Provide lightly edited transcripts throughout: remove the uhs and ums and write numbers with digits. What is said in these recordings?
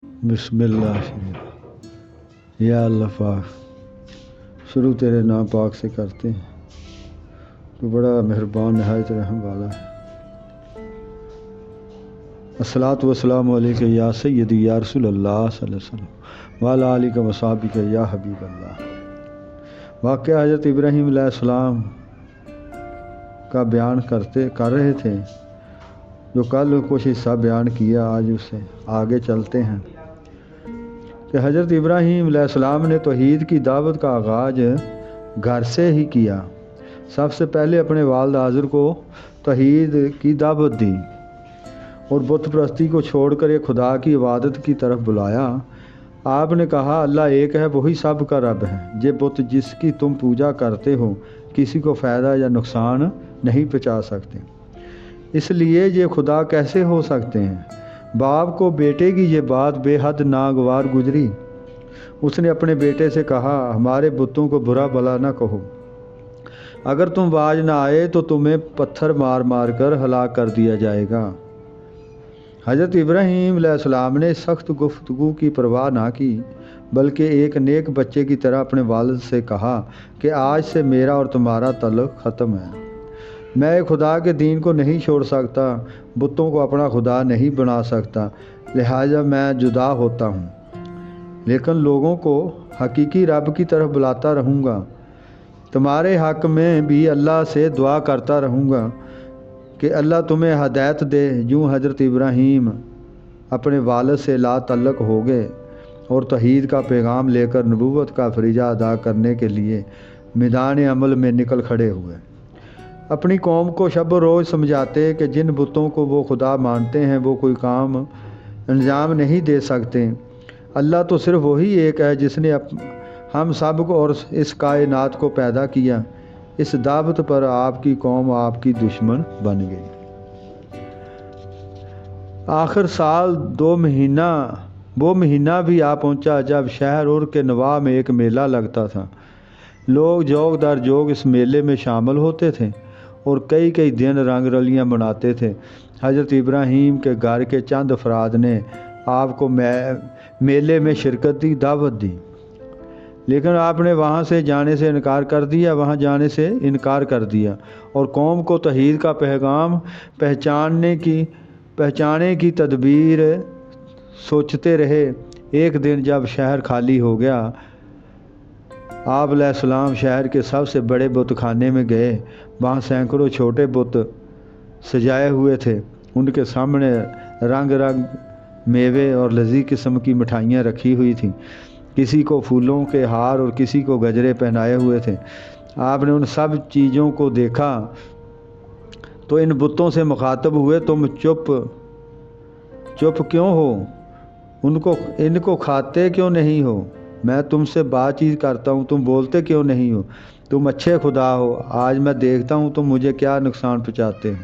بسم اللہ شریف۔ یا اللہ پاک، شروع تیرے نام پاک سے کرتے ہیں، تو بڑا مہربان نہایت رحم والا ہے۔ الصلاۃ والسلام علیک یا سیدی یا رسول اللہ صلی اللہ علیہ وسلم وعلی آلک و صحبک یا حبیب اللہ۔ واقعہ حضرت ابراہیم علیہ السلام کا بیان کر رہے تھے، جو کل کچھ حصہ بیان کیا، آج اس سے آگے چلتے ہیں کہ حضرت ابراہیم علیہ السلام نے توحید کی دعوت کا آغاز گھر سے ہی کیا۔ سب سے پہلے اپنے والد حاضر کو توحید کی دعوت دی اور بت پرستی کو چھوڑ کر ایک خدا کی عبادت کی طرف بلایا۔ آپ نے کہا، اللہ ایک ہے، وہی سب کا رب ہے۔ یہ بت جس کی تم پوجا کرتے ہو کسی کو فائدہ یا نقصان نہیں پہنچا سکتے، اس لیے یہ خدا کیسے ہو سکتے ہیں؟ باپ کو بیٹے کی یہ بات بے حد ناگوار گزری۔ اس نے اپنے بیٹے سے کہا، ہمارے بتوں کو برا بھلا نہ کہو، اگر تم باز نہ آئے تو تمہیں پتھر مار مار کر ہلاک کر دیا جائے گا۔ حضرت ابراہیم علیہ السلام نے سخت گفتگو کی پرواہ نہ کی، بلکہ ایک نیک بچے کی طرح اپنے والد سے کہا کہ آج سے میرا اور تمہارا تعلق ختم ہے۔ میں ایک خدا کے دین کو نہیں چھوڑ سکتا، بتوں کو اپنا خدا نہیں بنا سکتا، لہٰذا میں جدا ہوتا ہوں، لیکن لوگوں کو حقیقی رب کی طرف بلاتا رہوں گا۔ تمہارے حق میں بھی اللہ سے دعا کرتا رہوں گا کہ اللہ تمہیں ہدایت دے۔ یوں حضرت ابراہیم اپنے والد سے لا تعلق ہو گئے اور توحید کا پیغام لے کر نبوت کا فریضہ ادا کرنے کے لیے میدان عمل میں نکل کھڑے ہوئے۔ اپنی قوم کو شب و روز سمجھاتے کہ جن بتوں کو وہ خدا مانتے ہیں وہ کوئی کام انجام نہیں دے سکتے۔ اللہ تو صرف وہی ایک ہے جس نے ہم سب کو اور اس کائنات کو پیدا کیا۔ اس دعوت پر آپ کی قوم آپ کی دشمن بن گئی۔ آخر سال وہ مہینہ بھی آ پہنچا جب شہر اور کے نواح میں ایک میلہ لگتا تھا۔ لوگ جوگ در جوگ اس میلے میں شامل ہوتے تھے اور کئی دن رنگ رلیاں مناتے تھے۔ حضرت ابراہیم کے گھر کے چند افراد نے آپ کو میلے میں شرکت کی دعوت دی، لیکن آپ نے وہاں جانے سے انکار کر دیا اور قوم کو توحید کا پیغام پہنچانے کی تدبیر سوچتے رہے۔ ایک دن جب شہر خالی ہو گیا، آپ علیہ السلام شہر کے سب سے بڑے بت خانے میں گئے۔ وہاں سینکڑوں چھوٹے بت سجائے ہوئے تھے، ان کے سامنے رنگ میوے اور لذیذ قسم کی مٹھائیاں رکھی ہوئی تھیں۔ کسی کو پھولوں کے ہار اور کسی کو گجرے پہنائے ہوئے تھے۔ آپ نے ان سب چیزوں کو دیکھا تو ان بتوں سے مخاطب ہوئے، تم چپ کیوں ہو؟ ان کو کھاتے کیوں نہیں ہو؟ میں تم سے بات چیت کرتا ہوں، تم بولتے کیوں نہیں ہو؟ تم اچھے خدا ہو، آج میں دیکھتا ہوں تم مجھے کیا نقصان پہنچاتے ہو۔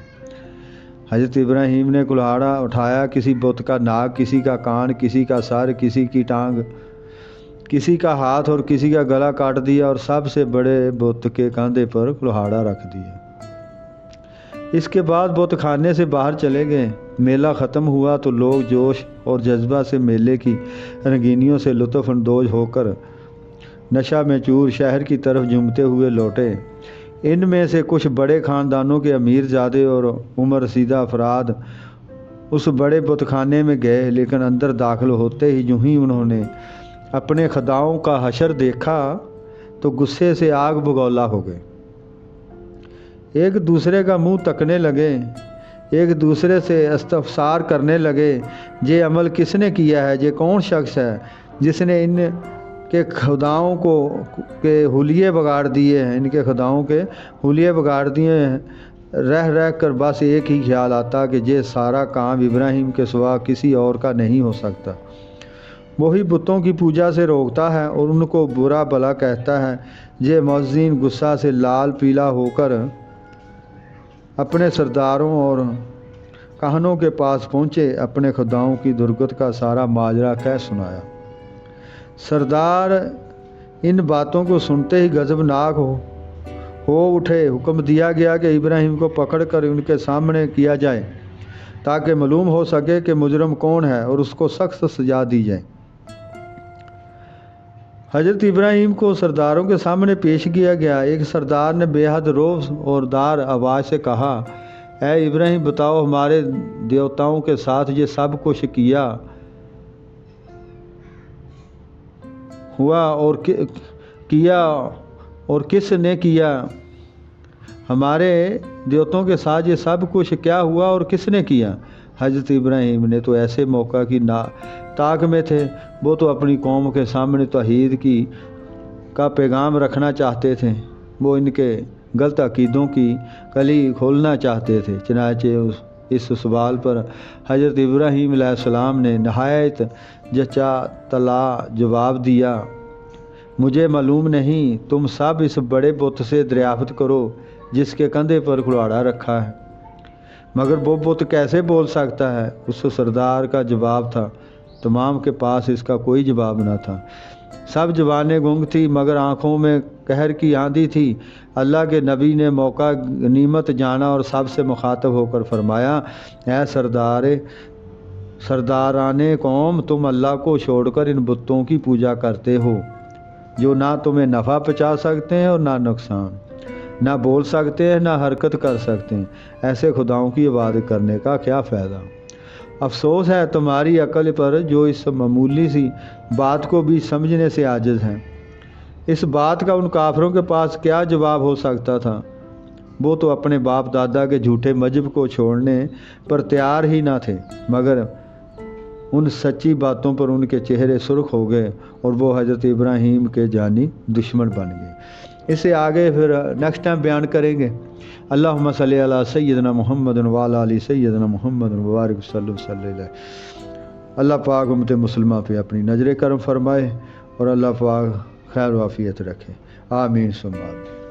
حضرت ابراہیم نے کلہاڑا اٹھایا، کسی بت کا ناک، کسی کا کان، کسی کا سر، کسی کی ٹانگ، کسی کا ہاتھ اور کسی کا گلا کاٹ دیا اور سب سے بڑے بت کے کاندھے پر کلہاڑا رکھ دیا۔ اس کے بعد بت خانے سے باہر چلے گئے۔ میلہ ختم ہوا تو لوگ جوش اور جذبہ سے میلے کی رنگینیوں سے لطف اندوز ہو کر نشہ میں چور شہر کی طرف جھومتے ہوئے لوٹے۔ ان میں سے کچھ بڑے خاندانوں کے امیر زادے اور عمر رسیدہ افراد اس بڑے بت خانے میں گئے، لیکن اندر داخل ہوتے ہی جو ہی انہوں نے اپنے خداؤں کا حشر دیکھا تو غصے سے آگ بگولا ہو گئے۔ ایک دوسرے کا منہ تکنے لگے، ایک دوسرے سے استفسار کرنے لگے، یہ عمل کس نے کیا ہے؟ یہ کون شخص ہے جس نے ان کے خداؤں کے حلیے بگاڑ دیے ہیں؟ ان کے خداؤں کے حلیے بگاڑ دیے ہیں۔ رہ کر بس ایک ہی خیال آتا کہ یہ سارا کام ابراہیم کے سوا کسی اور کا نہیں ہو سکتا۔ وہی بتوں کی پوجا سے روکتا ہے اور ان کو برا بھلا کہتا ہے۔ یہ مؤذن غصہ سے لال پیلا ہو کر اپنے سرداروں اور کہنوں کے پاس پہنچے، اپنے خداؤں کی درگت کا سارا ماجرا کہہ سنایا۔ سردار ان باتوں کو سنتے ہی غضبناک ہو اٹھے۔ حکم دیا گیا کہ ابراہیم کو پکڑ کر ان کے سامنے کیا جائے۔ تاکہ معلوم ہو سکے کہ مجرم کون ہے اور اس کو سخت سزا دی جائے۔ حضرت ابراہیم کو سرداروں کے سامنے پیش کیا گیا۔ ایک سردار نے بے حد روب اور دار آواز سے کہا، اے ابراہیم بتاؤ، ہمارے دیوتاؤں کے ساتھ یہ سب کچھ کیا ہوا اور کس نے کیا؟ ہمارے دیوتاؤں کے ساتھ یہ سب کچھ کیا ہوا اور کس نے کیا؟ حضرت ابراہیم نے تو ایسے موقع کی طاق میں تھے، وہ تو اپنی قوم کے سامنے توحید کا پیغام رکھنا چاہتے تھے، وہ ان کے غلط عقیدوں کی کلی کھولنا چاہتے تھے۔ چنانچہ اس سوال پر حضرت ابراہیم علیہ السلام نے نہایت جچا طلا جواب دیا، مجھے معلوم نہیں، تم سب اس بڑے بت سے دریافت کرو جس کے کندھے پر کلاڑا رکھا ہے، مگر وہ بت کیسے بول سکتا ہے؟ اس سردار کا جواب تھا، تمام کے پاس اس کا کوئی جواب نہ تھا، سب زبانیں گنگ تھی مگر آنکھوں میں قہر کی آندھی تھی۔ اللہ کے نبی نے موقع غنیمت جانا اور سب سے مخاطب ہو کر فرمایا، اے سرداران قوم، تم اللہ کو چھوڑ کر ان بتوں کی پوجا کرتے ہو جو نہ تمہیں نفع پہنچا سکتے ہیں اور نہ نقصان، نہ بول سکتے ہیں نہ حرکت کر سکتے ہیں، ایسے خداؤں کی عبادت کرنے کا کیا فائدہ؟ افسوس ہے تمہاری عقل پر جو اس معمولی سی بات کو بھی سمجھنے سے عاجز ہیں۔ اس بات کا ان کافروں کے پاس کیا جواب ہو سکتا تھا؟ وہ تو اپنے باپ دادا کے جھوٹے مذہب کو چھوڑنے پر تیار ہی نہ تھے، مگر ان سچی باتوں پر ان کے چہرے سرخ ہو گئے اور وہ حضرت ابراہیم کے جانی دشمن بن گئے۔ اسے آگے پھر نیکسٹ ٹائم بیان کریں گے۔ اللہم صلی علی سیدنا محمد وعلی آل سیدنا محمد وبارک صلی اللہ۔ اللہ پاک امت مسلمہ پہ اپنی نظر کرم فرمائے اور اللہ پاک خیر و عافیت رکھے، آمین ثم آمین۔